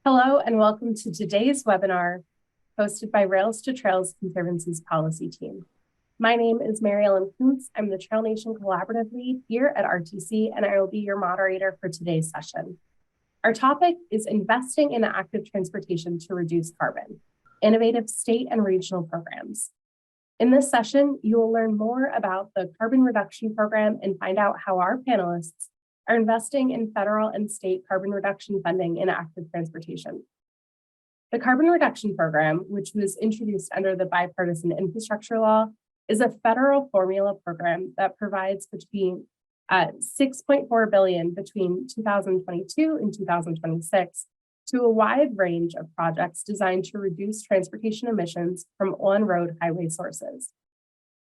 Hello and welcome to today's webinar hosted by Rails-to-Trails Conservancy's policy team. My name is Mary Ellen Kuntz. I'm the Trail Nation Collaborative Lead here at RTC, and I will be your moderator for today's session. Our topic is investing in active transportation to reduce carbon, innovative state and regional programs. In this session, you will learn more about the carbon reduction program and find out how our panelists are investing in federal and state carbon reduction funding in active transportation. The carbon reduction program, which was introduced under the bipartisan infrastructure law, is a federal formula program that provides between $6.4 billion between 2022 and 2026 to a wide range of projects designed to reduce transportation emissions from on-road highway sources.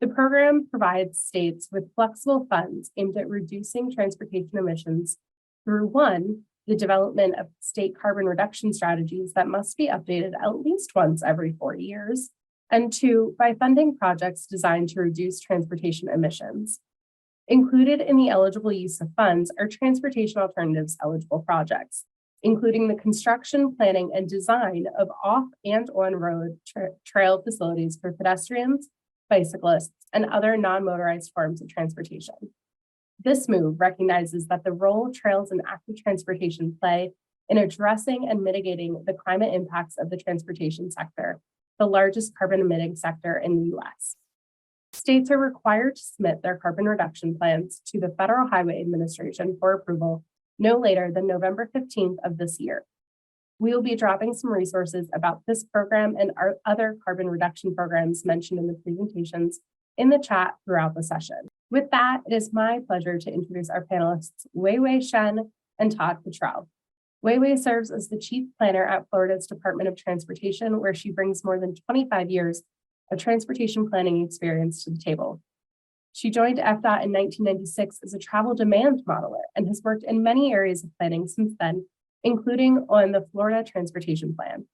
The program provides states with flexible funds aimed at reducing transportation emissions through one, the development of state carbon reduction strategies that must be updated at least once every 4 years, and two, by funding projects designed to reduce transportation emissions. Included in the eligible use of funds are transportation alternatives eligible projects, including the construction, planning, and design of off and on-road trail facilities for pedestrians, bicyclists, and other non-motorized forms of transportation. This move recognizes that the role trails and active transportation play in addressing and mitigating the climate impacts of the transportation sector, the largest carbon emitting sector in the US. States are required to submit their carbon reduction plans to the Federal Highway Administration for approval no later than November 15th of this year. We will be dropping some resources about this program and our other carbon reduction programs mentioned in the presentations in the chat throughout the session. With that, it is my pleasure to introduce our panelists, Huiwei Shen and Todd Cottrell. Huiwei serves as the Chief Planner at Florida's Department of Transportation, where she brings more than 25 years of transportation planning experience to the table. She joined FDOT in 1996 as a travel demand modeler and has worked in many areas of planning since then, including on the Florida Transportation Plan.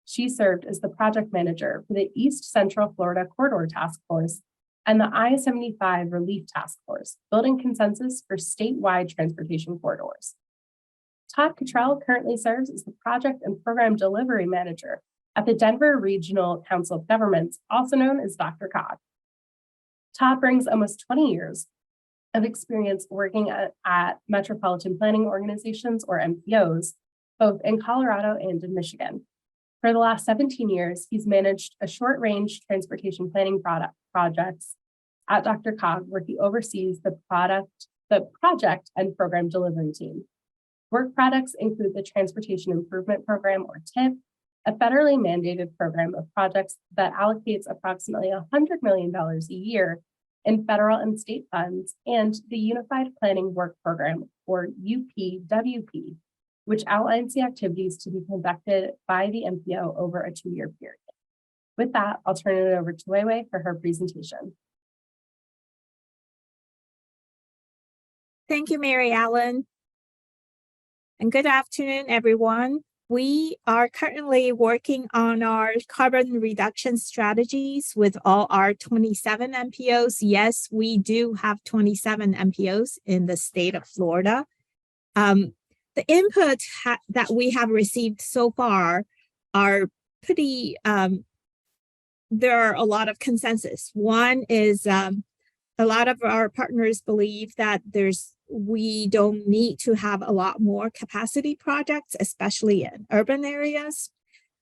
She served as the project manager for the East Central Florida Corridor Task Force and the I-75 Relief Task Force, building consensus for statewide transportation corridors. Todd Cottrell currently serves as the project and program delivery manager at the Denver Regional Council of Governments, also known as DRCOG. Todd brings almost 20 years of experience working at metropolitan planning organizations, or MPOs, both in Colorado and in Michigan. For the last 17 years, he's managed a short-range transportation planning projects at DRCOG, where he oversees the project and program delivery team. Work products include the Transportation Improvement Program, or TIP, a federally mandated program of projects that allocates approximately $100 million a year in federal and state funds, and the Unified Planning Work Program, or UPWP, which outlines the activities to be conducted by the MPO over a 2-year period. With that, I'll turn it over to Huiwei for her presentation. Thank you, Mary Ellen. And good afternoon, everyone. We are currently working on our carbon reduction strategies with all our 27 MPOs. Yes, we do have 27 MPOs in the state of Florida. The input that we have received so far are pretty, there are a lot of consensus. One is a lot of our partners believe that we don't need to have a lot more capacity projects, especially in urban areas.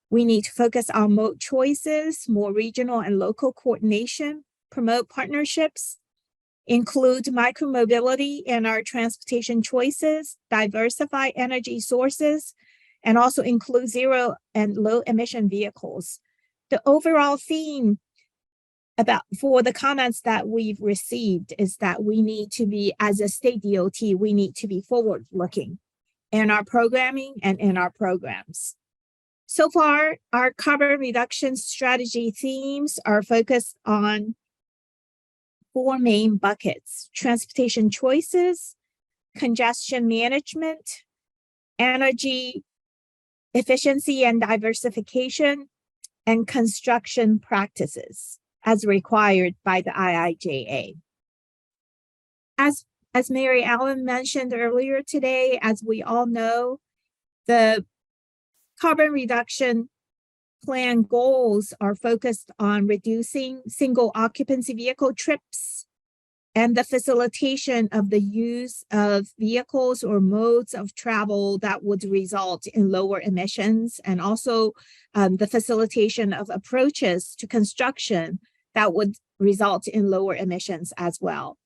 We need to focus on mode choices, more regional and local coordination, promote partnerships, include micromobility in our transportation choices, diversify energy sources, and also include zero and low emission vehicles. The overall theme for the comments that we've received is that we need to be, as a state DOT, we need to be forward looking in our programming and in our programs. So far, our carbon reduction strategy themes are focused on 4 main buckets: transportation choices, congestion management, energy efficiency and diversification, and construction practices, as required by the IIJA. As Mary Ellen mentioned earlier today, as we all know, the carbon reduction plan goals are focused on reducing single occupancy vehicle trips and the facilitation of the use of vehicles or modes of travel that would result in lower emissions, and also the facilitation of approaches to construction that would result in lower emissions as well.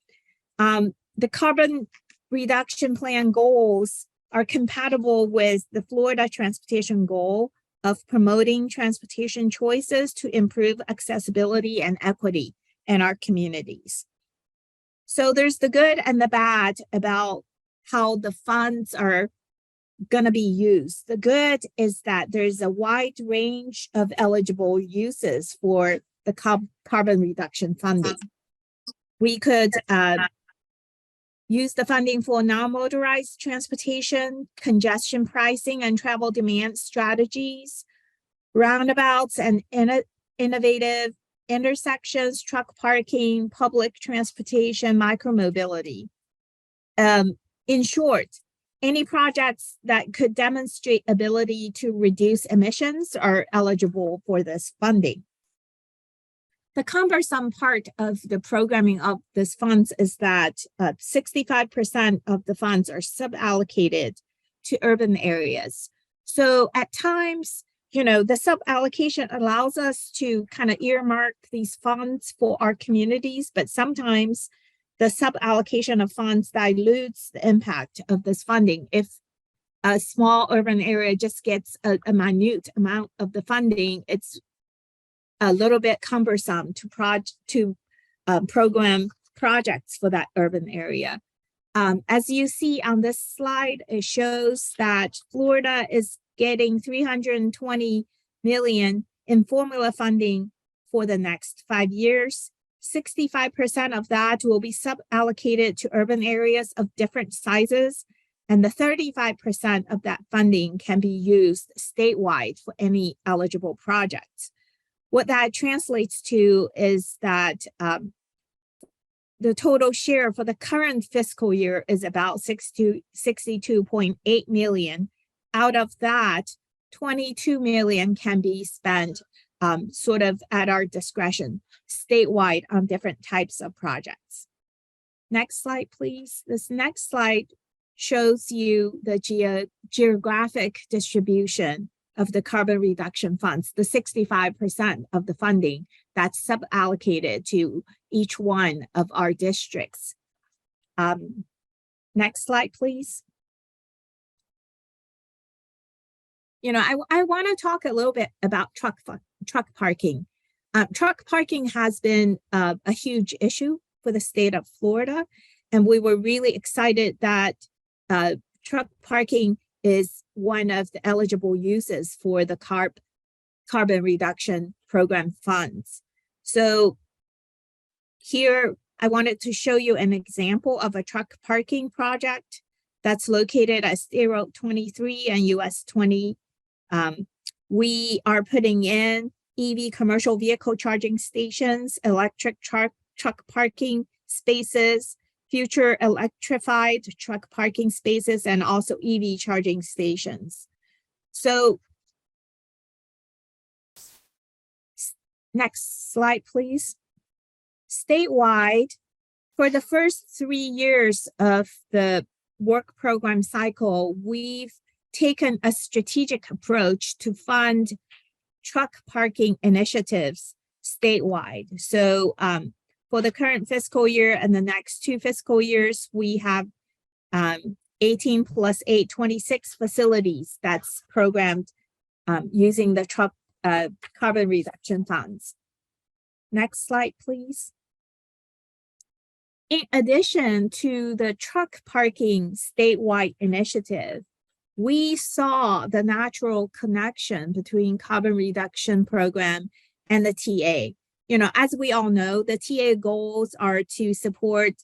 The carbon reduction plan goals are compatible with the Florida transportation goal of promoting transportation choices to improve accessibility and equity in our communities. So there's the good and the bad about how the funds are going to be used. The good is that there's a wide range of eligible uses for the carbon reduction funding. We could use the funding for non-motorized transportation, congestion pricing and travel demand strategies, roundabouts and innovative intersections, truck parking, public transportation, micromobility. In short, any projects that could demonstrate ability to reduce emissions are eligible for this funding. The cumbersome part of the programming of this funds is that 65% of the funds are suballocated to urban areas. So at times, the suballocation allows us to kind of earmark these funds for our communities, but sometimes the suballocation of funds dilutes the impact of this funding. If a small urban area just gets a minute amount of the funding, it's a little bit cumbersome to program projects for that urban area. As you see on this slide, it shows that Florida is getting $320 million in formula funding for the next 5 years. 65% of that will be suballocated to urban areas of different sizes, and the 35% of that funding can be used statewide for any eligible projects. What that translates to is that the total share for the current fiscal year is about $62.8 million. Out of that, $22 million can be spent sort of at our discretion statewide on different types of projects. Next slide, please. This next slide shows you the geographic distribution of the carbon reduction funds, the 65% of the funding that's suballocated to each one of our districts. Next slide, please. I want to talk a little bit about truck parking. Truck parking has been a huge issue for the state of Florida, and we were really excited that truck parking is one of the eligible uses for the carbon reduction program funds. So here, I wanted to show you an example of a truck parking project that's located at State Road 23 and US 20. We are putting in EV commercial vehicle charging stations, electric truck parking spaces, future electrified truck parking spaces, and also EV charging stations. So next slide, please. Statewide, for the first 3 years of the work program cycle, we've taken a strategic approach to fund truck parking initiatives statewide. So for the current fiscal year and the next 2 fiscal years, we have 18 plus 8, 26 facilities that's programmed using the truck carbon reduction funds. Next slide, please. In addition to the truck parking statewide initiative, we saw the natural connection between carbon reduction program and the TA. As we all know, the TA goals are to support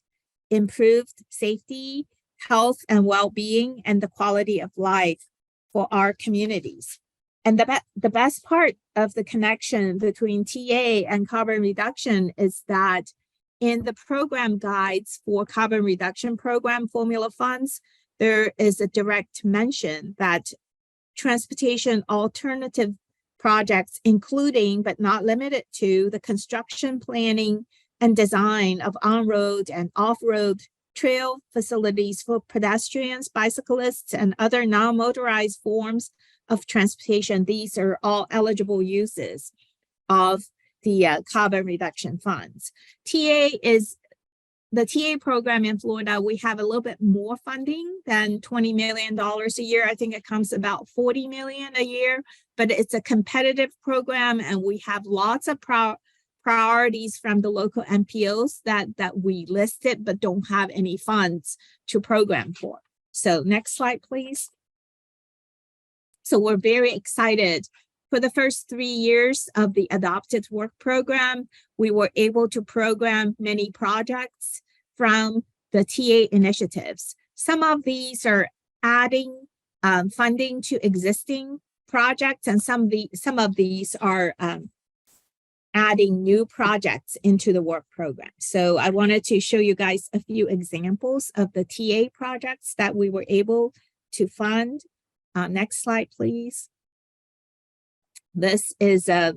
improved safety, health, and well-being, and the quality of life for our communities. And the best part of the connection between TA and carbon reduction is that in the program guides for carbon reduction program formula funds, there is a direct mention that transportation alternative projects, including but not limited to the construction, planning, and design of on-road and off-road trail facilities for pedestrians, bicyclists, and other non-motorized forms of transportation. These are all eligible uses of the carbon reduction funds. The TA program in Florida, we have a little bit more funding than $20 million a year. I think it comes about $40 million a year, but it's a competitive program, and we have lots of priorities from the local NPOs that we listed, but don't have any funds to program for. So next slide, please. So we're very excited. For the first 3 years of the adopted work program, we were able to program many projects from the TA initiatives. Some of these are adding funding to existing projects, and some of these are adding new projects into the work program. So I wanted to show you guys a few examples of the TA projects that we were able to fund. Next slide, please. This is a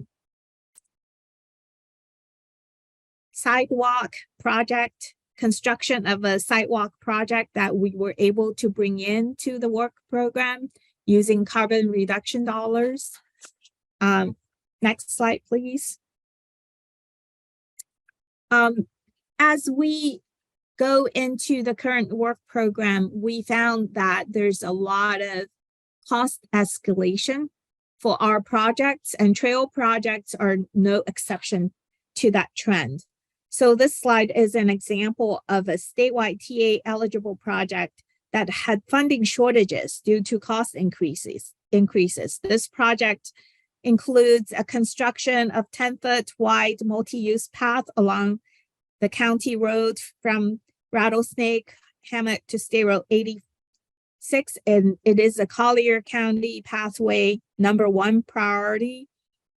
sidewalk project, construction of a sidewalk project that we were able to bring into the work program using carbon reduction dollars. Next slide, please. As we go into the current work program, we found that there's a lot of cost escalation for our projects, and trail projects are no exception to that trend. So this slide is an example of a statewide TA eligible project that had funding shortages due to cost increases. This project includes a construction of 10-foot wide multi-use path along the county road from Rattlesnake Hammock to State Road 86, and it is a Collier County pathway #1 priority.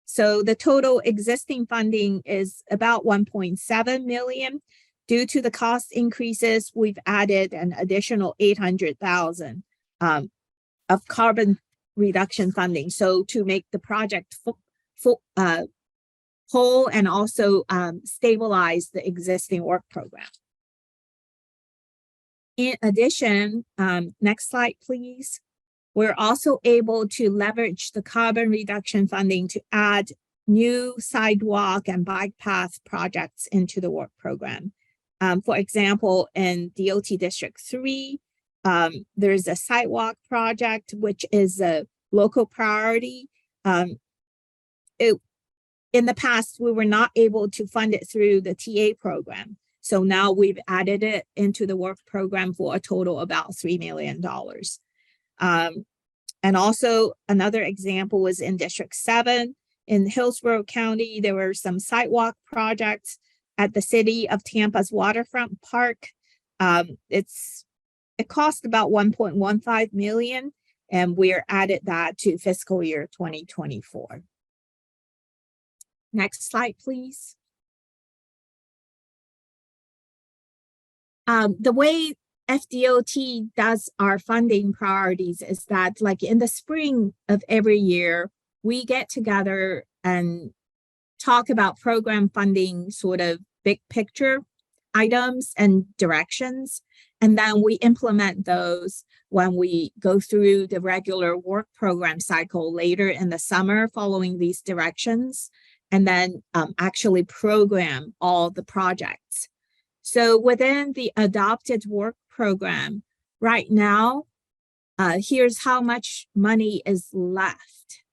So the total existing funding is about $1.7 million. Due to the cost increases, we've added an additional $800,000 of carbon reduction funding. So to make the project whole and also stabilize the existing work program. In addition, next slide, please. We're also able to leverage the carbon reduction funding to add new sidewalk and bike path projects into the work program. For example, in DOT District 3, there's a sidewalk project, which is a local priority. In the past, we were not able to fund it through the TA program. So now we've added it into the work program for a total about $3 million. And also another example was in District 7 in Hillsborough County. There were some sidewalk projects at the city of Tampa's waterfront park. It cost about $1.15 million, and we're added that to fiscal year 2024. Next slide, please. The way FDOT does our funding priorities is that, like in the spring of every year, we get together and talk about program funding, sort of big picture items and directions. And then we implement those when we go through the regular work program cycle later in the summer following these directions, and then actually program all the projects. So within the adopted work program right now, here's how much money is left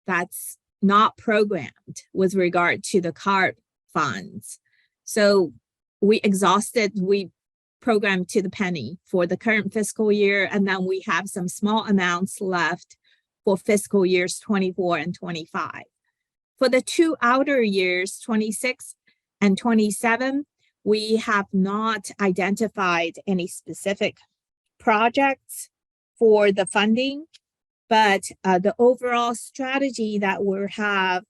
that's not programmed with regard to the CARB funds. So we programmed to the penny for the current fiscal year, and then we have some small amounts left for fiscal years 24 and 25. For the two outer years, 26 and 27, we have not identified any specific projects for the funding, but the overall strategy that we have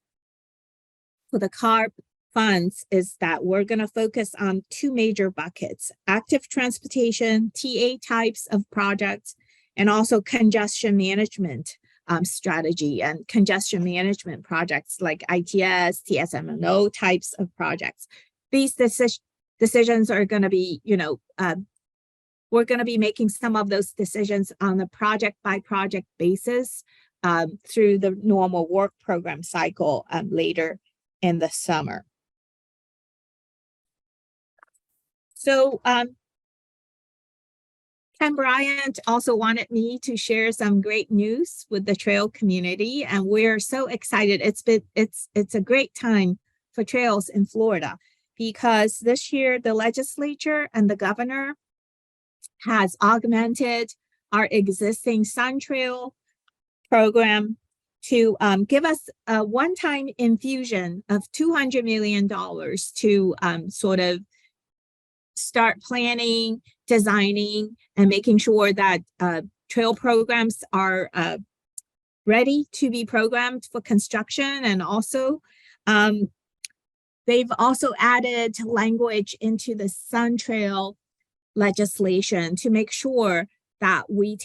for the CARB funds is that we're going to focus on two major buckets: active transportation, TA types of projects, and also congestion management strategy and congestion management projects like ITS, TSMNO types of projects. These decisions are going to be, we're going to be making some of those decisions on a project by project basis through the normal work program cycle later in the summer. So Ken Bryant also wanted me to share some great news with the trail community, and we're so excited. It's a great time for trails in Florida because this year the legislature and the governor has augmented our existing Sun Trail program to give us a one-time infusion of $200 million to sort of start planning, designing, and making sure that trail programs are ready to be programmed for construction. And also, they've also added language into the Sun Trail legislation to make sure that we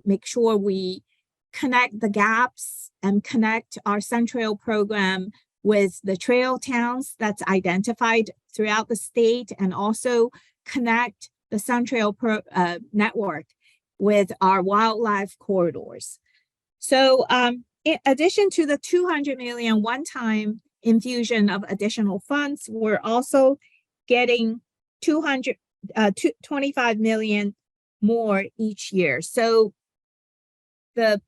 make sure we connect the gaps and connect our Sun Trail program with the trail towns that's identified throughout the state, and also connect the Sun Trail network with our wildlife corridors. So in addition to the $200 million one-time infusion of additional funds, we're also getting 25 million more each year. So the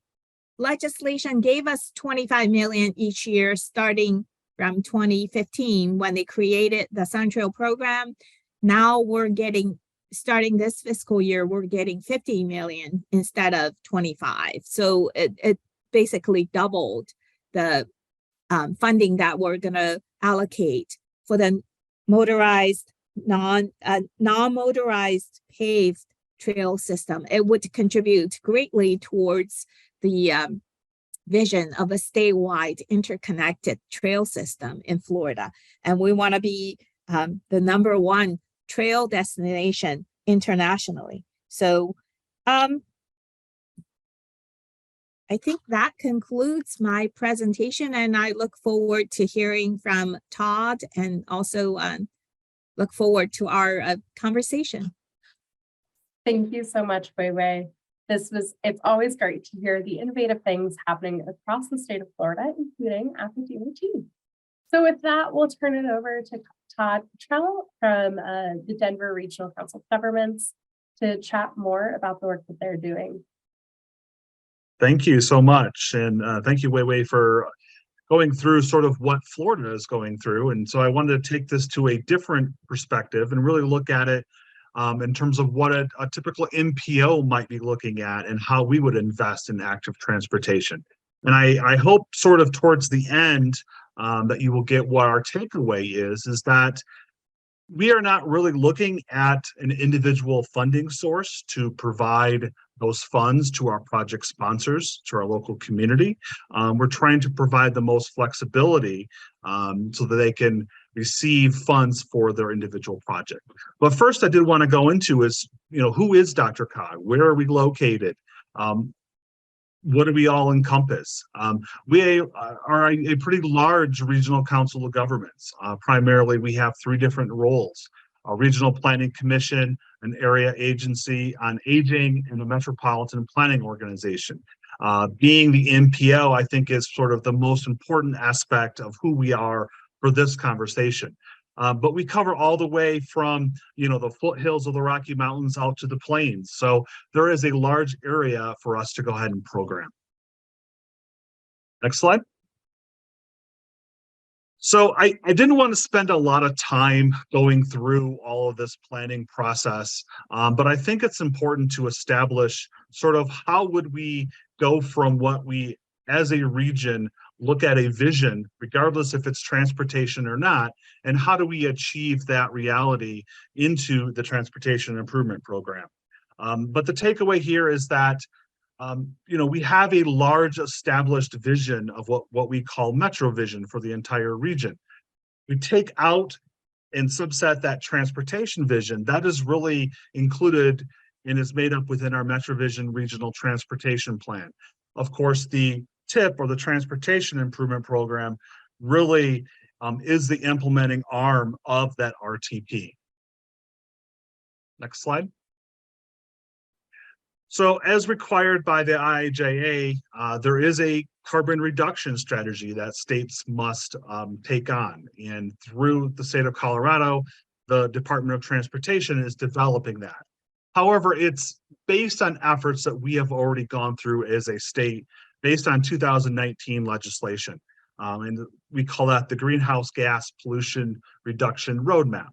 legislation gave us 25 million each year starting from 2015 when they created the Sun Trail program. Now we're getting, starting this fiscal year, we're getting 50 million instead of 25. So it basically doubled the funding that we're going to allocate for the motorized, non-motorized paved trail system. It would contribute greatly towards the vision of a statewide interconnected trail system in Florida. And we want to be the #1 trail destination internationally. So I think that concludes my presentation, and I look forward to hearing from Todd, and also look forward to our conversation. Thank you so much, Huiwei. It's always great to hear the innovative things happening across the state of Florida, including at the DOT. So with that, we'll turn it over to Todd Cottrell from the Denver Regional Council of Governments to chat more about the work that they're doing. Thank you so much. And thank you, Huiwei, for going through sort of what Florida is going through. And so I wanted to take this to a different perspective and really look at it in terms of what a typical MPO might be looking at and how we would invest in active transportation. And I hope sort of towards the end that you will get what our takeaway is that we are not really looking at an individual funding source to provide those funds to our project sponsors, to our local community. We're trying to provide the most flexibility so that they can receive funds for their individual project. But first I did want to go into is, who is DRCOG? Where are we located? What do we all encompass? We are a pretty large regional council of governments. Primarily, we have 3 different roles: a regional planning commission, an area agency on aging, and a metropolitan planning organization. Being the MPO, I think, is sort of the most important aspect of who we are for this conversation. But we cover all the way from, the foothills of the Rocky Mountains out to the plains. So there is a large area for us to go ahead and program. Next slide. So I didn't want to spend a lot of time going through all of this planning process, but I think it's important to establish sort of how would we go from what we, as a region, look at a vision, regardless if it's transportation or not, and how do we achieve that reality into the transportation improvement program. But the takeaway here is that we have a large established vision of what we call Metro Vision for the entire region. We take out and subset that transportation vision that is really included and is made up within our Metro Vision Regional Transportation Plan. Of course, the TIP, or the Transportation Improvement Program, really is the implementing arm of that RTP. Next slide. So as required by the IIJA, there is a carbon reduction strategy that states must take on. And through the state of Colorado, the Department of Transportation is developing that. However, it's based on efforts that we have already gone through as a state, based on 2019 legislation. And we call that the Greenhouse Gas Pollution Reduction Roadmap.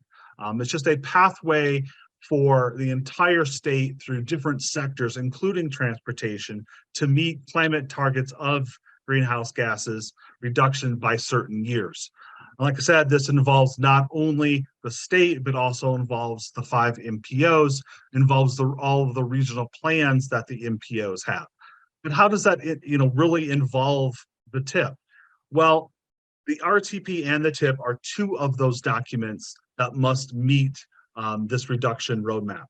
It's just a pathway for the entire state through different sectors, including transportation, to meet climate targets of greenhouse gases reduction by certain years. Like I said, this involves not only the state, but also involves the 5 MPOs, involves all of the regional plans that the MPOs have. But how does that really involve the TIP? Well, the RTP and the TIP are 2 of those documents that must meet this reduction roadmap.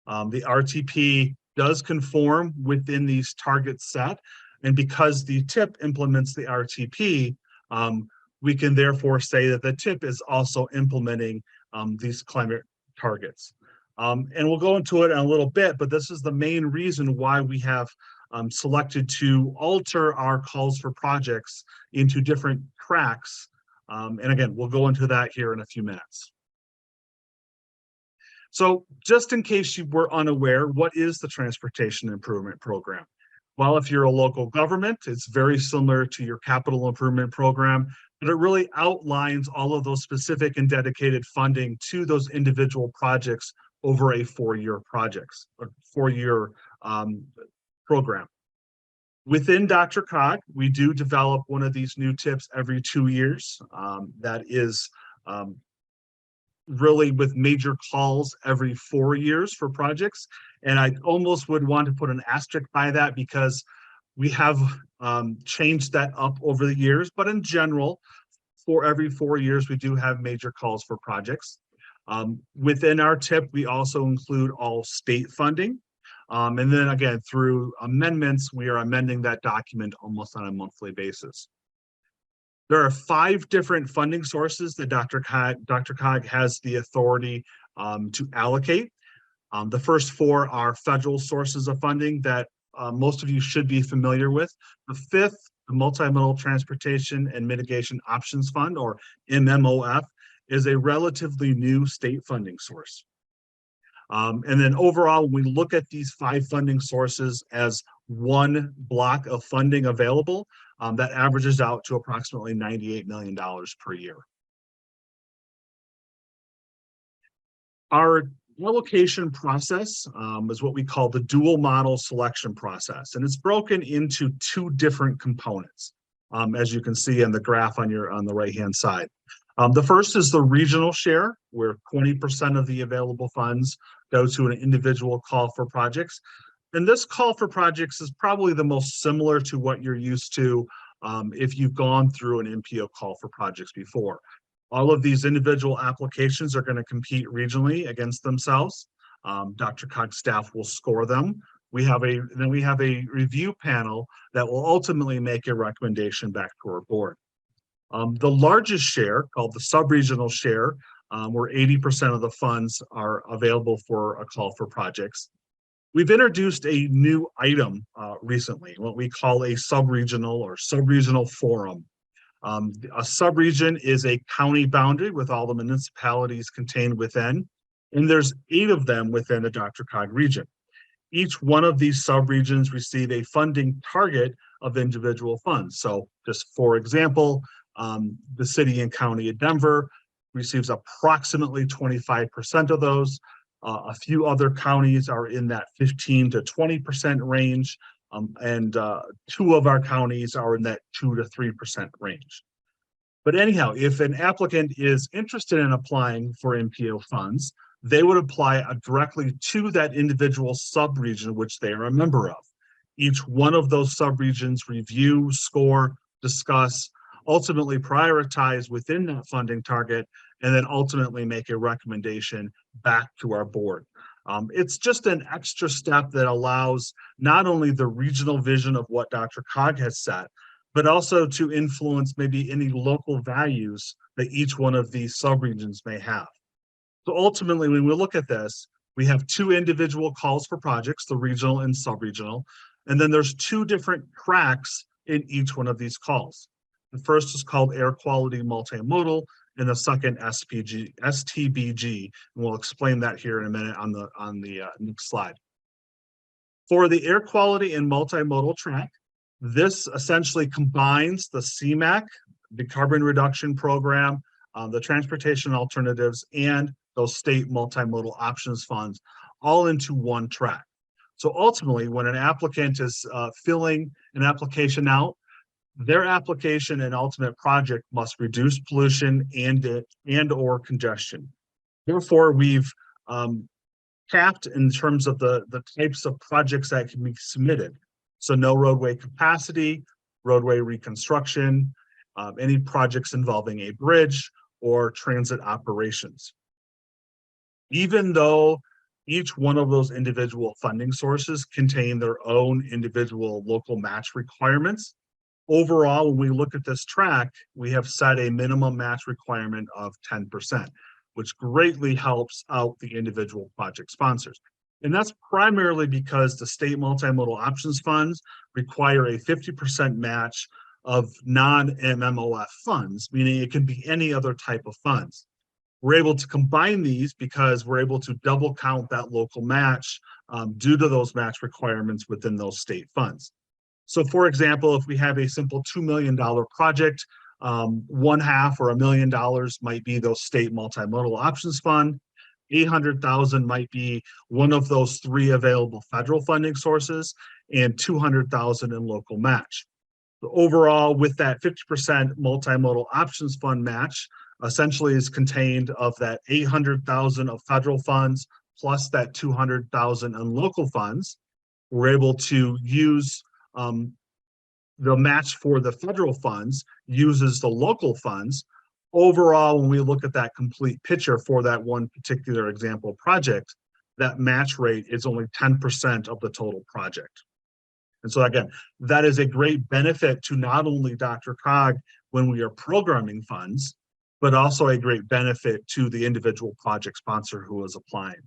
The RTP does conform within these targets set, and because the TIP implements the RTP, we can therefore say that the TIP is also implementing these climate targets. And we'll go into it in a little bit, but this is the main reason why we have selected to alter our calls for projects into different tracks. And again, we'll go into that here in a few minutes. So just in case you were unaware, what is the Transportation Improvement Program? Well, if you're a local government, it's very similar to your capital improvement program, but it really outlines all of those specific and dedicated funding to those individual projects over a 4-year program. Within DRCOG, we do develop one of these new TIPs every 2 years. That is really with major calls every 4 years for projects. And I almost would want to put an asterisk by that because we have changed that up over the years. But in general, for every 4 years, we do have major calls for projects. Within our TIP, we also include all state funding. And then again, through amendments, we are amending that document almost on a monthly basis. There are 5 different funding sources that DRCOG has the authority to allocate. The first 4 are federal sources of funding that most of you should be familiar with. The 5th, the Multimodal Transportation and Mitigation Options Fund, or MMOF, is a relatively new state funding source. And then overall, when we look at these 5 funding sources as one block of funding available, that averages out to approximately $98 million per year. Our allocation process is what we call the dual model selection process, and it's broken into 2 different components, as you can see in the graph on the right-hand side. The first is the regional share, where 20% of the available funds go to an individual call for projects. And this call for projects is probably the most similar to what you're used to if you've gone through an MPO call for projects before. All of these individual applications are going to compete regionally against themselves. DRCOG staff will score them. Then we have a review panel that will ultimately make a recommendation back to our board. The largest share, called the sub-regional share, where 80% of the funds are available for a call for projects. We've introduced a new item recently, what we call a sub-regional or sub-regional forum. A sub-region is a county boundary with all the municipalities contained within, and there's 8 of them within the DRCOG region. Each one of these sub-regions receive a funding target of individual funds. So just for example, the city and county of Denver receives approximately 25% of those. A few other counties are in that 15 to 20% range, and 2 of our counties are in that 2 to 3% range. But anyhow, if an applicant is interested in applying for MPO funds, they would apply directly to that individual sub-region which they are a member of. Each one of those sub-regions review, score, discuss, ultimately prioritize within that funding target, and then ultimately make a recommendation back to our board. It's just an extra step that allows not only the regional vision of what DRCOG has set, but also to influence maybe any local values that each one of these subregions may have. So ultimately, when we look at this, we have two individual calls for projects, the regional and subregional, and then there's two different tracks in each one of these calls. The first is called air quality multimodal, and the second STBG, and we'll explain that here in a minute on the next slide. For the air quality and multimodal track, this essentially combines the CMAQ, the carbon reduction program, the transportation alternatives, and those state multimodal options funds all into one track. So ultimately, when an applicant is filling an application out, their application and ultimate project must reduce pollution and or congestion. Therefore, we've capped in terms of the types of projects that can be submitted. So no roadway capacity, roadway reconstruction, any projects involving a bridge or transit operations. Even though each one of those individual funding sources contain their own individual local match requirements, overall, when we look at this track, we have set a minimum match requirement of 10%, which greatly helps out the individual project sponsors. And that's primarily because the state multimodal options funds require a 50% match of non-MMOF funds, meaning it can be any other type of funds. We're able to combine these because we're able to double count that local match due to those match requirements within those state funds. So for example, if we have a simple $2 million project, one half or $1 million might be those state multimodal options fund. 800,000 might be one of those three available federal funding sources, and 200,000 in local match. So overall, with that 50% multimodal options fund match, essentially is contained of that 800,000 of federal funds plus that 200,000 in local funds. We're able to use the match for the federal funds uses the local funds. Overall, when we look at that complete picture for that one particular example project, that match rate is only 10% of the total project. And so again, that is a great benefit to not only DRCOG when we are programming funds, but also a great benefit to the individual project sponsor who is applying.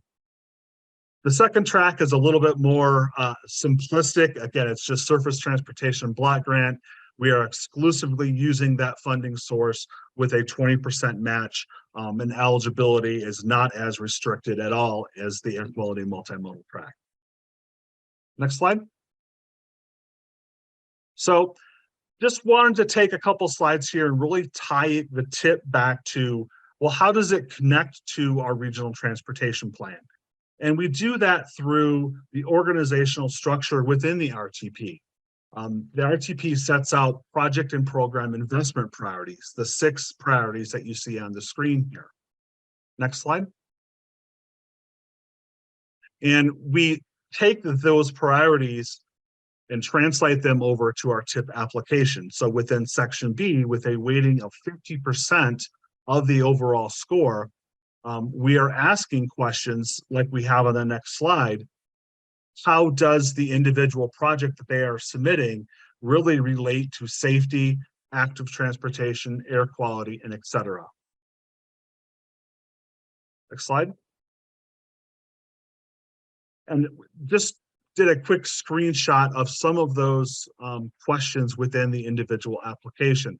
The second track is a little bit more simplistic. Again, it's just surface transportation block grant. We are exclusively using that funding source with a 20% match, and eligibility is not as restricted at all as the air quality multimodal track. Next slide. So just wanted to take a couple slides here and really tie the tip back to, well, how does it connect to our regional transportation plan? And we do that through the organizational structure within the RTP. The RTP sets out project and program investment priorities, the 6 priorities that you see on the screen here. Next slide. And we take those priorities and translate them over to our TIP application. So within section B, with a weighting of 50% of the overall score, we are asking questions like we have on the next slide. How does the individual project that they are submitting really relate to safety, active transportation, air quality, and et cetera? Next slide. And just did a quick screenshot of some of those questions within the individual application.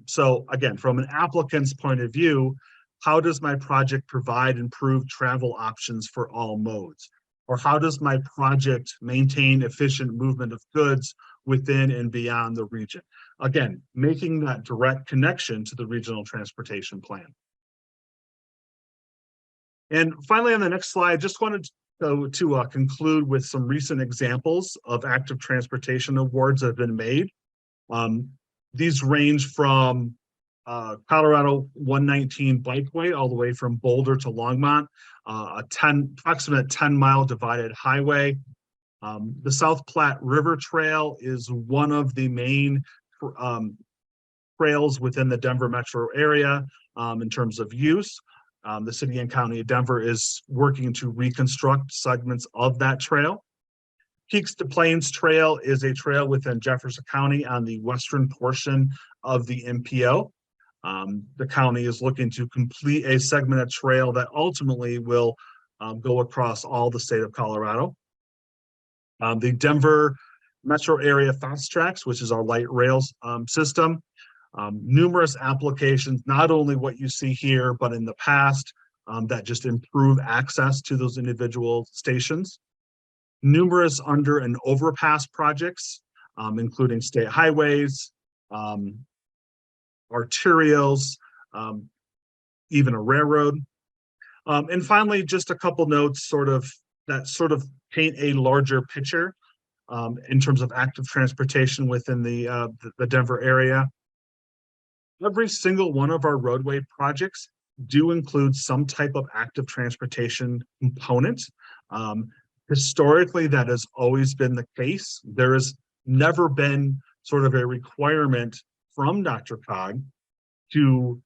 So again, from an applicant's point of view, how does my project provide improved travel options for all modes? Or how does my project maintain efficient movement of goods within and beyond the region? Again, making that direct connection to the regional transportation plan. And finally, on the next slide, just wanted to conclude with some recent examples of active transportation awards that have been made. These range from Colorado 119 bikeway all the way from Boulder to Longmont, approximate 10-mile divided highway. The South Platte River Trail is one of the main trails within the Denver metro area in terms of use. The city and county of Denver is working to reconstruct segments of that trail. Peaks to Plains Trail is a trail within Jefferson County on the western portion of the MPO. The county is looking to complete a segment of trail that ultimately will go across all the state of Colorado. The Denver Metro Area Fast Tracks, which is our light rails system, numerous applications, not only what you see here, but in the past, that just improve access to those individual stations. Numerous under and overpass projects, including state highways, arterials, even a railroad. And finally, just a couple notes that paint a larger picture in terms of active transportation within the Denver area. Every single one of our roadway projects do include some type of active transportation component. Historically, that has always been the case. There has never been sort of a requirement from DRCOG to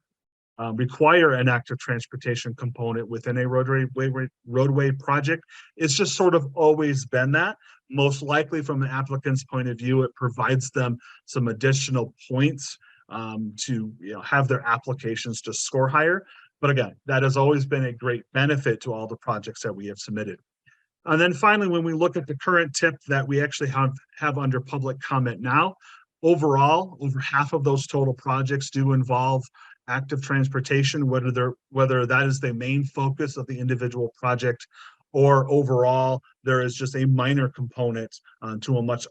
require an active transportation component within a roadway project. It's just sort of always been that. Most likely from the applicant's point of view, it provides them some additional points to have their applications to score higher. But again, that has always been a great benefit to all the projects that we have submitted. And then finally, when we look at the current tip that we actually have under public comment now, overall, over half of those total projects do involve active transportation, whether that is the main focus of the individual project, or overall there is just a minor component to a much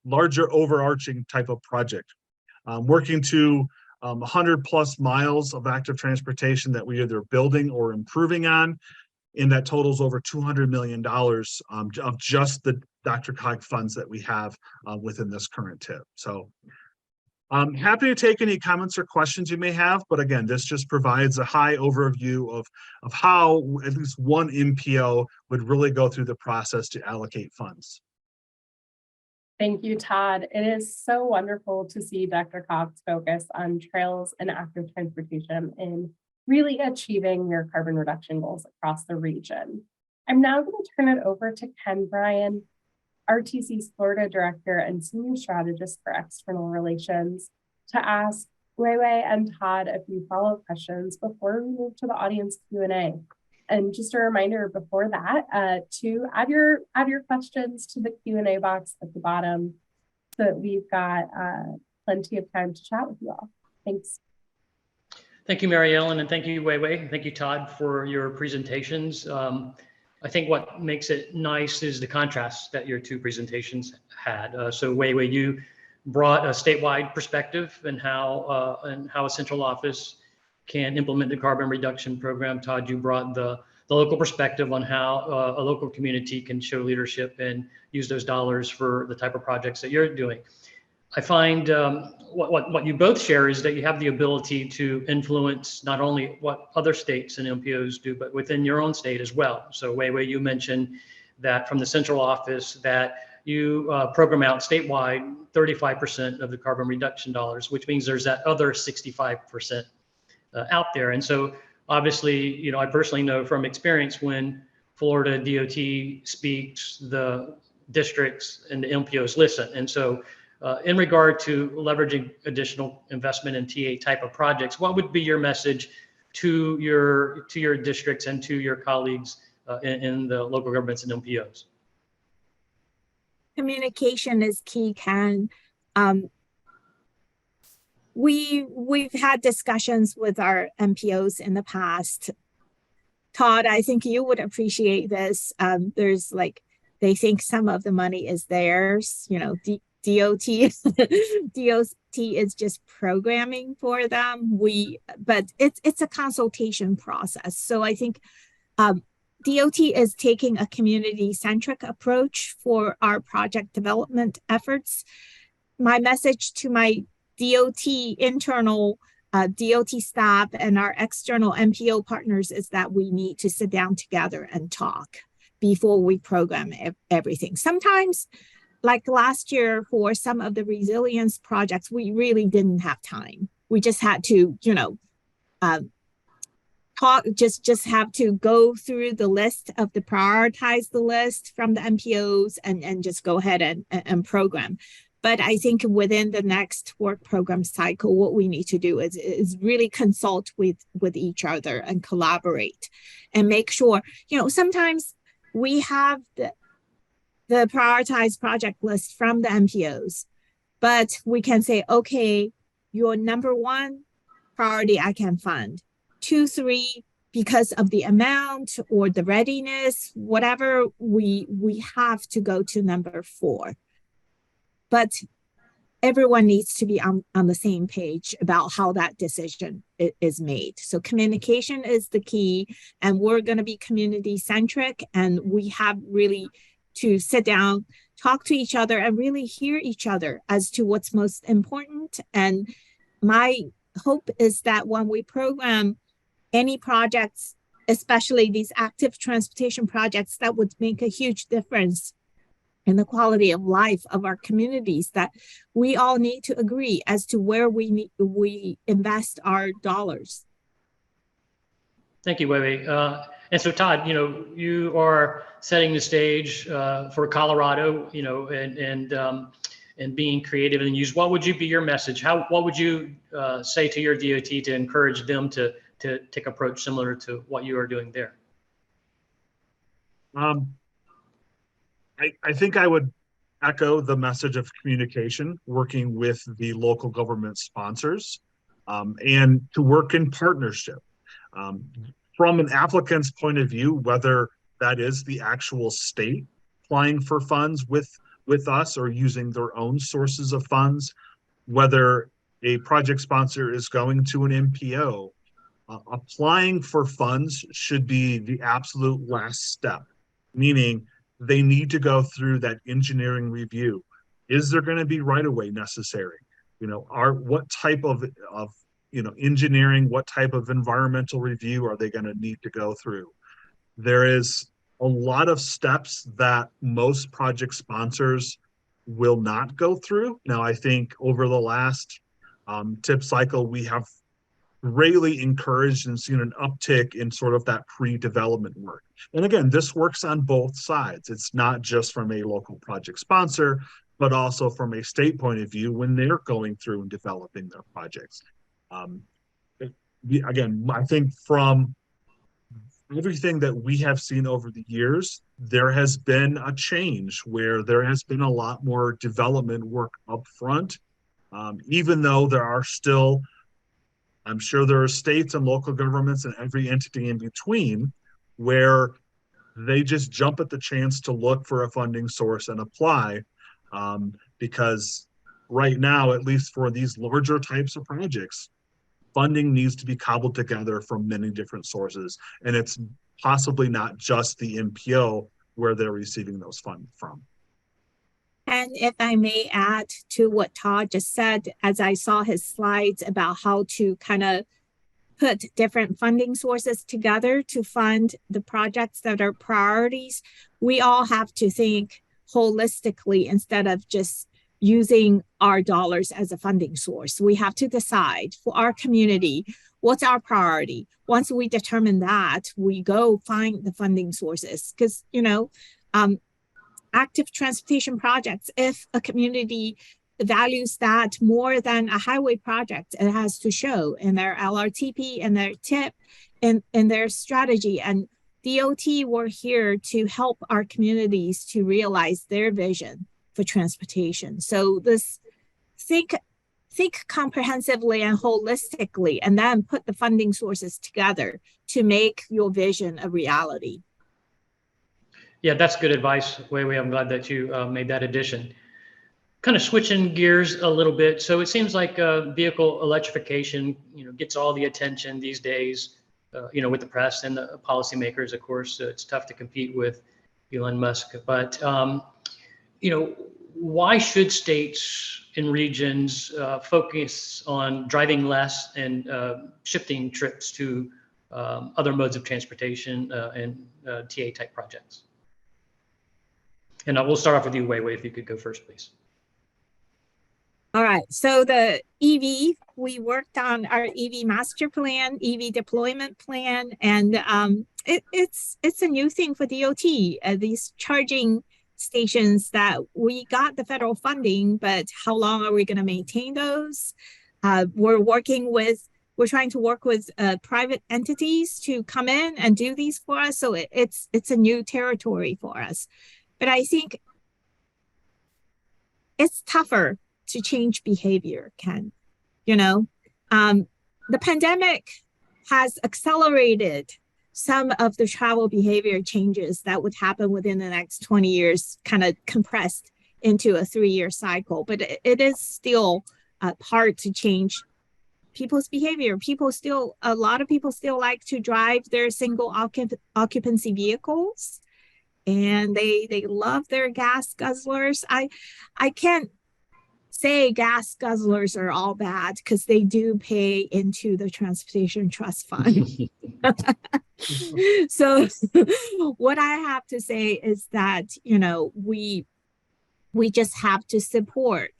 larger overarching type of project. Working to 100+ miles of active transportation that we are either building or improving on, and that totals over $200 million of just the DRCOG funds that we have within this current tip. So I'm happy to take any comments or questions you may have, but again, this just provides a high overview of how at least one MPO would really go through the process to allocate funds. Thank you, Todd. It is so wonderful to see DRCOG's focus on trails and active transportation in really achieving your carbon reduction goals across the region. I'm now going to turn it over to Ken Bryan, RTC's Florida Director and Senior Strategist for External Relations, to ask Huiwei and Todd a few follow-up questions before we move to the audience Q&A. And just a reminder before that, to add your questions to the Q&A box at the bottom so that we've got plenty of time to chat with you all. Thanks. Thank you, Mary Ellen, and thank you, Huiwei. Thank you, Todd, for your presentations. I think what makes it nice is the contrast that your two presentations had. So Huiwei, you brought a statewide perspective and how a central office can implement the carbon reduction program. Todd, you brought the local perspective on how a local community can show leadership and use those dollars for the type of projects that you're doing. I find what you both share is that you have the ability to influence not only what other states and MPOs do, but within your own state as well. So Huiwei, you mentioned that from the central office that you program out statewide 35% of the carbon reduction dollars, which means there's that other 65% out there. And so obviously, I personally know from experience when Florida DOT speaks, the districts and the MPOs listen. And so in regard to leveraging additional investment in TA type of projects, what would be your message to your districts and to your colleagues in the local governments and MPOs? Communication is key, Ken. We've had discussions with our MPOs in the past. Todd, I think you would appreciate this. There's they think some of the money is theirs, DOT is just programming for them. But it's a consultation process. So I think DOT is taking a community-centric approach for our project development efforts. My message to my DOT internal DOT staff and our external MPO partners is that we need to sit down together and talk before we program everything. Sometimes, like last year for some of the resilience projects, we really didn't have time. we just had to, just have to go through the list of prioritize the list from the MPOs and just go ahead and program. But I think within the next work program cycle, what we need to do is really consult with each other and collaborate and make sure, sometimes we have the prioritized project list from the MPOs, but we can say, okay, your number one priority I can fund. 2, 3, because of the amount or the readiness, whatever, we have to go to number 4. But everyone needs to be on the same page about how that decision is made. So communication is the key, and we're going to be community centric, and we have really to sit down, talk to each other, and really hear each other as to what's most important. And my hope is that when we program any projects, especially these active transportation projects that would make a huge difference in the quality of life of our communities, that we all need to agree as to where we invest our dollars. Thank you, Huiwei. And so Todd, you are setting the stage for Colorado, and being creative and use. What would be your message? What would you say to your DOT to encourage them to take approach similar to what you are doing there? I think I would echo the message of communication, working with the local government sponsors, and to work in partnership. From an applicant's point of view, whether that is the actual state applying for funds with us or using their own sources of funds, whether a project sponsor is going to an MPO, applying for funds should be the absolute last step, meaning they need to go through that engineering review. Is there going to be right-of-way necessary? What type of engineering, what type of environmental review are they going to need to go through? There is a lot of steps that most project sponsors will not go through. Now, I think over the last tip cycle, we have greatly encouraged and seen an uptick in sort of that pre-development work. And again, this works on both sides. It's not just from a local project sponsor, but also from a state point of view when they're going through and developing their projects. Again, I think from everything that we have seen over the years, there has been a change where there has been a lot more development work up front, even though there are still, I'm sure there are states and local governments and every entity in between where they just jump at the chance to look for a funding source and apply, because right now, at least for these larger types of projects, funding needs to be cobbled together from many different sources, and it's possibly not just the MPO where they're receiving those funds from. And if I may add to what Todd just said, as I saw his slides about how to kind of put different funding sources together to fund the projects that are priorities, we all have to think holistically instead of just using our dollars as a funding source. We have to decide for our community, what's our priority? Once we determine that, we go find the funding sources. Because, active transportation projects, if a community values that more than a highway project, it has to show in their LRTP and their TIP in their strategy. And DOT, we're here to help our communities to realize their vision for transportation. So think comprehensively and holistically, and then put the funding sources together to make your vision a reality. Yeah, that's good advice, Huiwei. I'm glad that you made that addition. Kind of switching gears a little bit. So it seems like vehicle electrification, gets all the attention these days, with the press and the policymakers. Of course, it's tough to compete with Elon Musk. But why should states and regions focus on driving less and shifting trips to other modes of transportation and TA type projects? And we'll start off with you, Huiwei, if you could go first, please. All right. So the EV we worked on our EV master plan, EV deployment plan, and it's a new thing for DOT. These charging stations that we got the federal funding, but how long are we going to maintain those? We're trying to work with private entities to come in and do these for us. So it's a new territory for us. But I think it's tougher to change behavior, Ken. The pandemic has accelerated some of the travel behavior changes that would happen within the next 20 years, kind of compressed into a 3-year cycle. But it is still hard to change people's behavior. A lot of people still like to drive their single occupancy vehicles, and they love their gas guzzlers. I can't say gas guzzlers are all bad because they do pay into the transportation trust fund. So what I have to say is that, we just have to support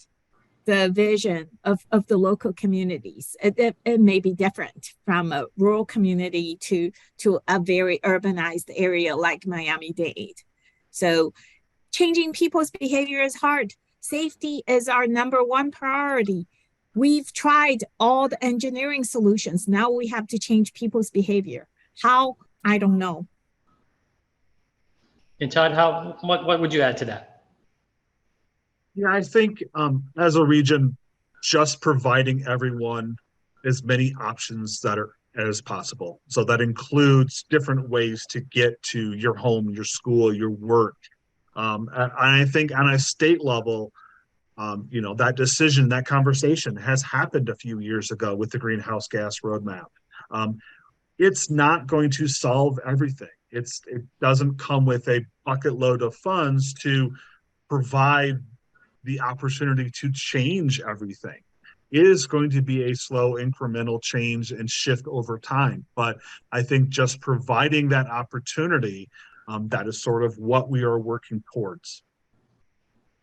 the vision of the local communities. It may be different from a rural community to a very urbanized area like Miami-Dade. So changing people's behavior is hard. Safety is our #1 priority. We've tried all the engineering solutions. Now we have to change people's behavior. How? I don't know. And Todd, what would you add to that? Yeah, I think as a region, just providing everyone as many options as possible. So that includes different ways to get to your home, your school, your work. And I think on a state level, that decision, that conversation has happened a few years ago with the greenhouse gas roadmap. It's not going to solve everything. It doesn't come with a bucket load of funds to provide the opportunity to change everything. It is going to be a slow incremental change and shift over time. But I think just providing that opportunity, that is sort of what we are working towards.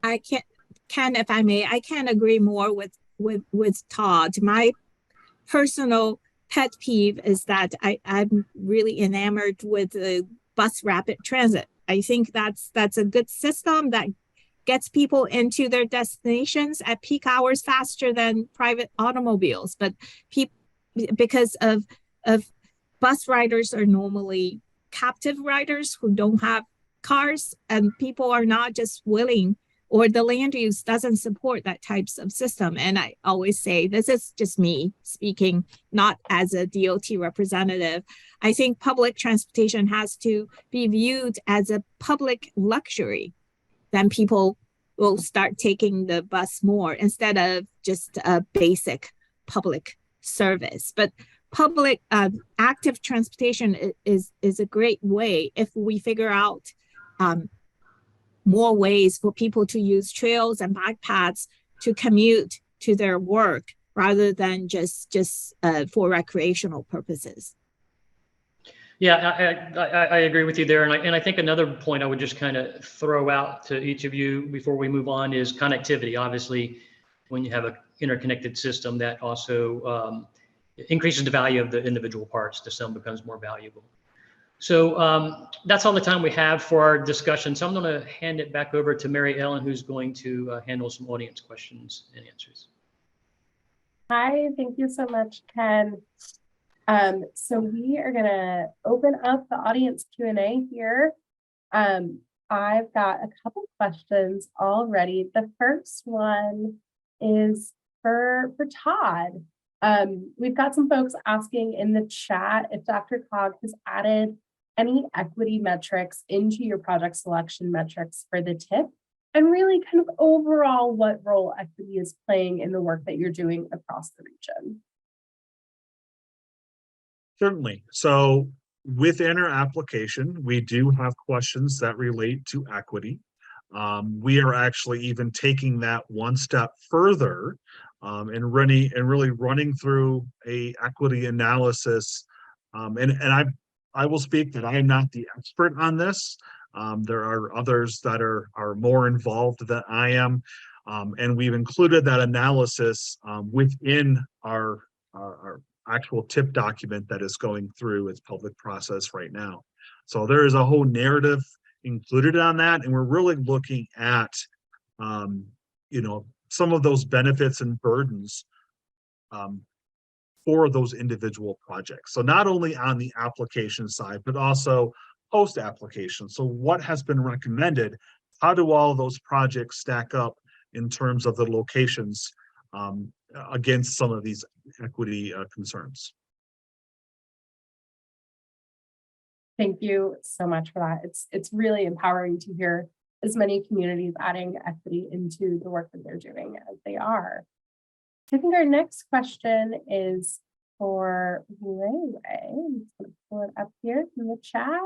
If I may, I can't agree more with Todd. My personal pet peeve is that I'm really enamored with the bus rapid transit. I think that's a good system that gets people into their destinations at peak hours faster than private automobiles. But because of bus riders are normally captive riders who don't have cars, and people are not just willing, or the land use doesn't support that types of system. And I always say, this is just me speaking, not as a DOT representative. I think public transportation has to be viewed as a public luxury. Then people will start taking the bus more instead of just a basic public service. But public active transportation is a great way if we figure out more ways for people to use trails and bike paths to commute to their work rather than just for recreational purposes. Yeah, I agree with you there. And I think another point I would just kind of throw out to each of you before we move on is connectivity. Obviously, when you have an interconnected system, that also increases the value of the individual parts. The sum becomes more valuable. So that's all the time we have for our discussion. So I'm going to hand it back over to Mary Ellen, who's going to handle some audience questions and answers. Hi, thank you so much, Ken. So we are going to open up the audience Q&A here. I've got a couple questions already. The first one is for Todd. We've got some folks asking in the chat if DRCOG has added any equity metrics into your project selection metrics for the TIP, and really kind of overall what role equity is playing in the work that you're doing across the region. Certainly. So within our application, we do have questions that relate to equity. We are actually even taking that one step further and really running through a equity analysis. And I will speak that I am not the expert on this. There are others that are more involved than I am. And we've included that analysis within our actual tip document that is going through its public process right now. So there is a whole narrative included on that, and we're really looking at some of those benefits and burdens for those individual projects. So not only on the application side, but also post-application. So what has been recommended? How do all of those projects stack up in terms of the locations against some of these equity concerns? Thank you so much for that. It's really empowering to hear as many communities adding equity into the work that they're doing as they are. I think our next question is for Huiwei. I'm just going to pull it up here in the chat.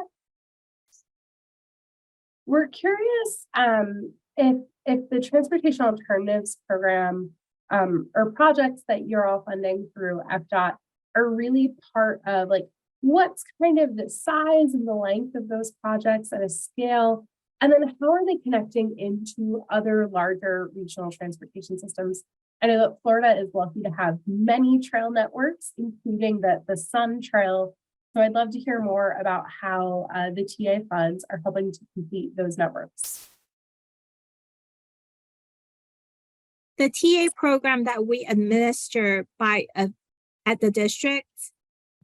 We're curious if the Transportation Alternatives Program or projects that you're all funding through FDOT are really part of what's kind of the size and the length of those projects at a scale, and then how are they connecting into other larger regional transportation systems? I know that Florida is lucky to have many trail networks, including the Sun Trail. So I'd love to hear more about how the TA funds are helping to complete those networks. The TA program that we administer at the district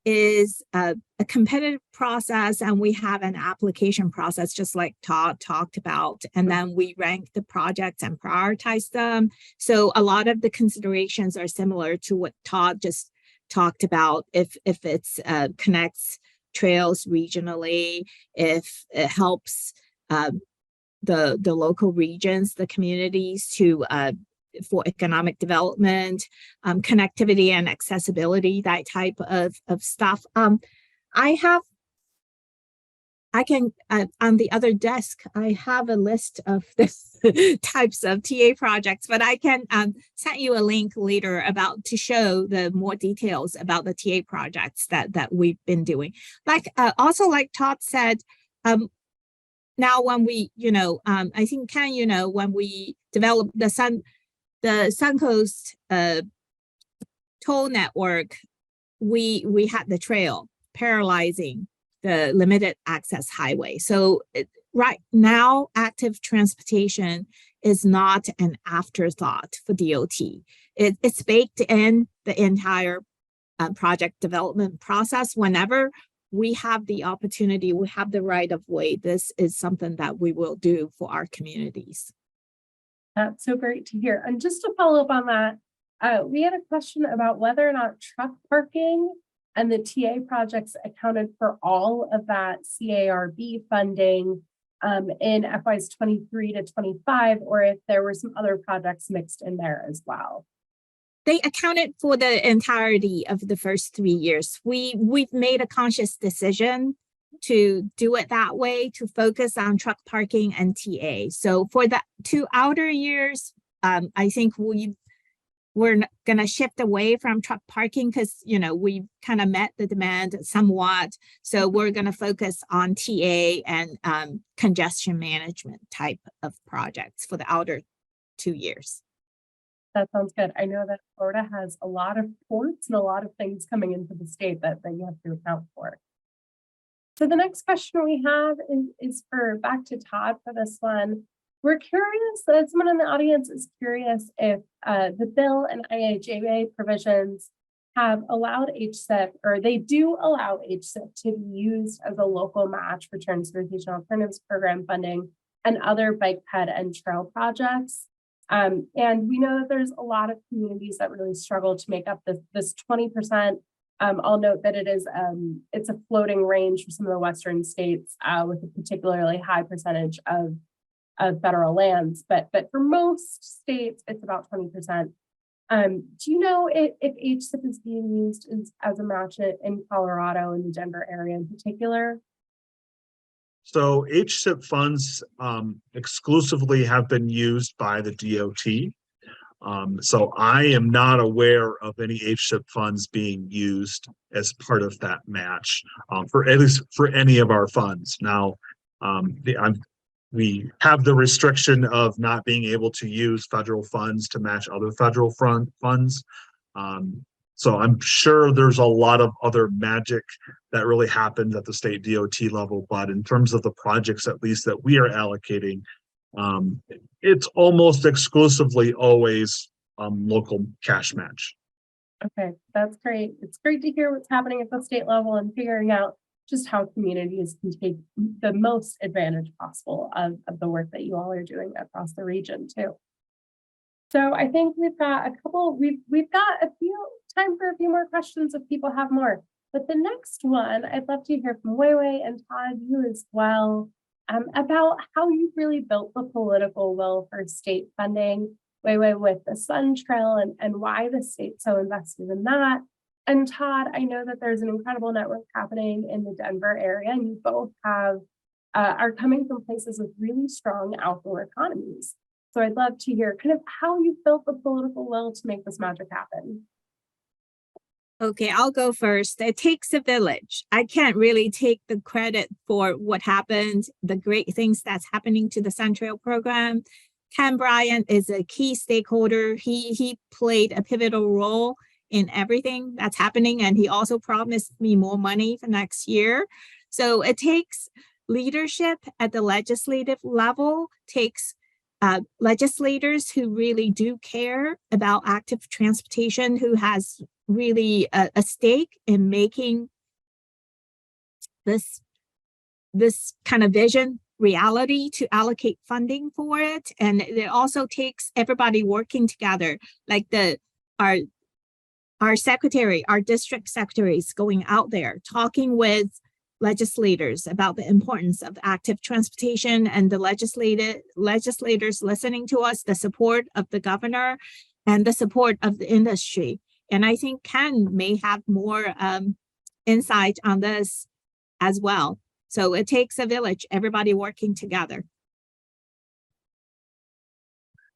is a competitive process, and we have an application process, just like Todd talked about, and then we rank the projects and prioritize them. So a lot of the considerations are similar to what Todd just talked about. If it's connects trails regionally, if it helps the local regions, the communities to for economic development, connectivity and accessibility, that type of stuff. I can, on the other desk, I have a list of this types of TA projects, but I can send you a link later to show the more details about the TA projects that we've been doing. Also like Todd said, now when we, I think Ken, when we developed the Suncoast toll network, we had the trail parallelizing the limited access highway. So right now, active transportation is not an afterthought for DOT. It's baked in the entire project development process. Whenever we have the opportunity, we have the right of way, this is something that we will do for our communities. That's so great to hear. And just to follow up on that, we had a question about whether or not truck parking and the TA projects accounted for all of that CARB funding in FYs 23 to 25, or if there were some other projects mixed in there as well. They accounted for the entirety of the first 3 years. We've made a conscious decision to do it that way, to focus on truck parking and TA. So for the 2 outer years, I think we're going to shift away from truck parking because, we kind of met the demand somewhat. So we're going to focus on TA and congestion management type of projects for the outer 2 years. That sounds good. I know that Florida has a lot of ports and a lot of things coming into the state that you have to account for. So the next question we have is back to Todd for this one. We're curious, someone in the audience is curious if the bill and IIJA provisions have allowed HSIP, or they do allow HSIP to be used as a local match for Transportation Alternatives Program funding and other bike ped and trail projects. And we know that there's a lot of communities that really struggle to make up this 20%. I'll note that it's a floating range for some of the Western states with a particularly high percentage of federal lands, but for most states, it's about 20%. Do you know if HSIP is being used as a match in Colorado and the Denver area in particular? So HSIP funds exclusively have been used by the DOT. So I am not aware of any HSIP funds being used as part of that match for at least for any of our funds. Now, we have the restriction of not being able to use federal funds to match other federal funds. So I'm sure there's a lot of other magic that really happens at the state DOT level, but in terms of the projects, at least that we are allocating, it's almost exclusively always local cash match. Okay, that's great. It's great to hear what's happening at the state level and figuring out just how communities can take the most advantage possible of the work that you all are doing across the region too. So I think we've got we've got time for a few more questions if people have more. But the next one, I'd love to hear from Huiwei and Todd, you as well, about how you've really built the political will for state funding, Huiwei with the Sun Trail and why the state's so invested in that. And Todd, I know that there's an incredible network happening in the Denver area, and you both are coming from places with really strong outdoor economies. So I'd love to hear kind of how you built the political will to make this magic happen. Okay, I'll go first. It takes a village. I can't really take the credit for what happened, the great things that's happening to the Sun Trail program. Ken Bryant is a key stakeholder. He played a pivotal role in everything that's happening, and he also promised me more money for next year. So it takes leadership at the legislative level, takes legislators who really do care about active transportation, who has really a stake in making this kind of vision reality, to allocate funding for it. And it also takes everybody working together, like our secretary, our district secretaries going out there, talking with legislators about the importance of active transportation, and the legislators listening to us, the support of the governor and the support of the industry. And I think Ken may have more insight on this as well. So it takes a village, everybody working together.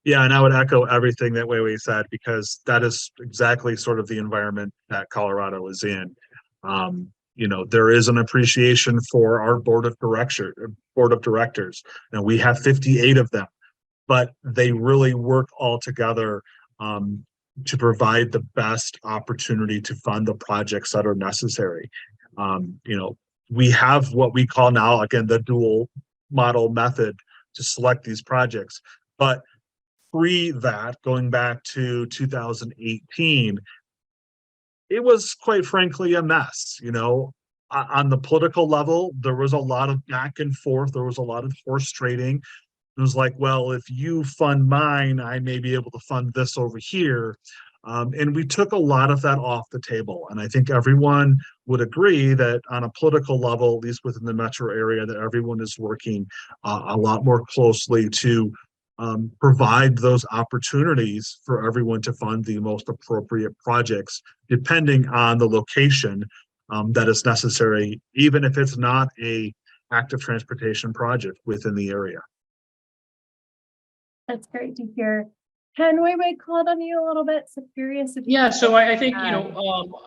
Yeah, and I would echo everything that Huiwei said, because that is exactly sort of the environment that Colorado is in. You know, there is an appreciation for our board of directors, and we have 58 of them, but they really work all together to provide the best opportunity to fund the projects that are necessary. You know, we have what we call now, again, the dual model method to select these projects, but pre that, going back to 2018, it was quite frankly a mess. You know, on the political level, there was a lot of back and forth. There was a lot of horse trading. It was like, well, if you fund mine, I may be able to fund this over here. And we took a lot of that off the table. And I think everyone would agree that on a political level, at least within the metro area, that everyone is working a lot more closely to provide those opportunities for everyone to fund the most appropriate projects, depending on the location that is necessary, even if it's not a active transportation project within the area. That's great to hear. Ken, Huiwei called on you a little bit, so curious if yeah, so I think, you know,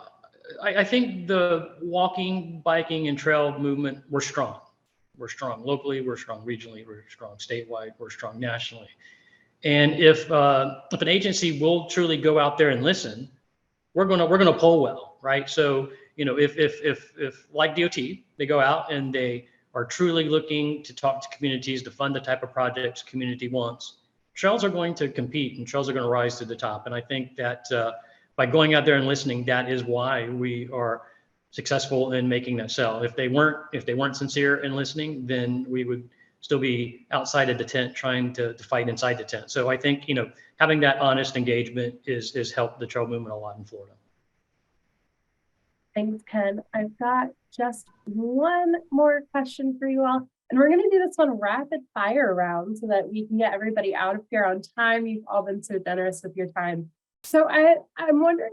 I think the walking, biking, and trail movement, we're strong. We're strong locally, we're strong regionally, we're strong statewide, we're strong nationally. And if an agency will truly go out there and listen, we're gonna poll well, right? So, you know, if like DOT, they go out and they are truly looking to talk to communities to fund the type of projects community wants, trails are going to compete and trails are going to rise to the top. And I think that by going out there and listening, that is why we are successful in making that sell. If they weren't sincere in listening, then we would still be outside of the tent trying to fight inside the tent. So I think, you know, having that honest engagement is helped the trail movement a lot in Florida. Thanks, Ken. I've got just one more question for you all. And we're going to do this one rapid fire round so that we can get everybody out of here on time. You've all been so generous with your time. So I'm wondering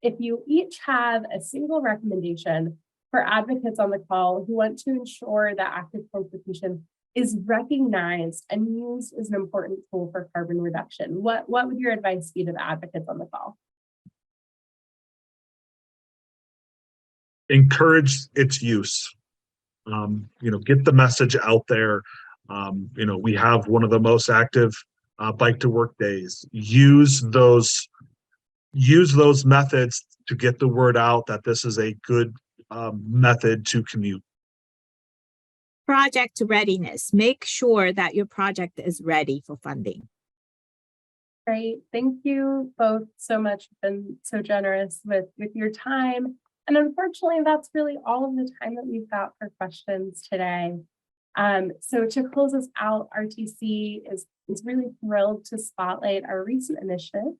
if you each have a single recommendation for advocates on the call who want to ensure that active transportation is recognized and used as an important tool for carbon reduction. What would your advice be to the advocates on the call? Encourage its use. You know, get the message out there. We have one of the most active bike to work days. Use those methods to get the word out that this is a good method to commute. Project readiness. Make sure that your project is ready for funding. Great. Thank you both so much. You've been so generous with your time. And unfortunately, that's really all of the time that we've got for questions today. So to close us out, RTC is really thrilled to spotlight our recent initiative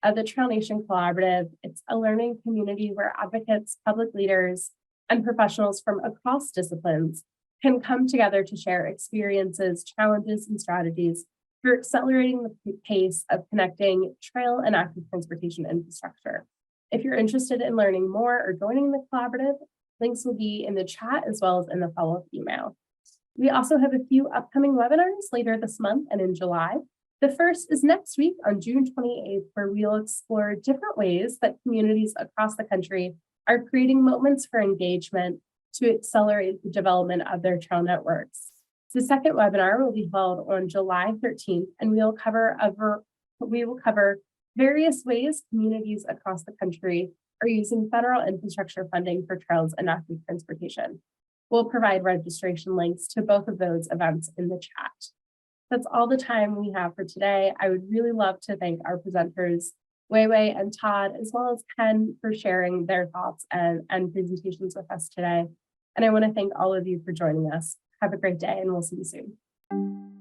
of the Trail Nation Collaborative. It's a learning community where advocates, public leaders, and professionals from across disciplines can come together to share experiences, challenges, and strategies for accelerating the pace of connecting trail and active transportation infrastructure. If you're interested in learning more or joining the collaborative, links will be in the chat as well as in the follow-up email. We also have a few upcoming webinars later this month and in July. The first is next week on June 28th, where we'll explore different ways that communities across the country are creating moments for engagement to accelerate the development of their trail networks. The second webinar will be held on July 13th, and we will cover various ways communities across the country are using federal infrastructure funding for trails and active transportation. We'll provide registration links to both of those events in the chat. That's all the time we have for today. I would really love to thank our presenters, Huiwei and Todd, as well as Ken, for sharing their thoughts and presentations with us today. And I want to thank all of you for joining us. Have a great day, and we'll see you soon.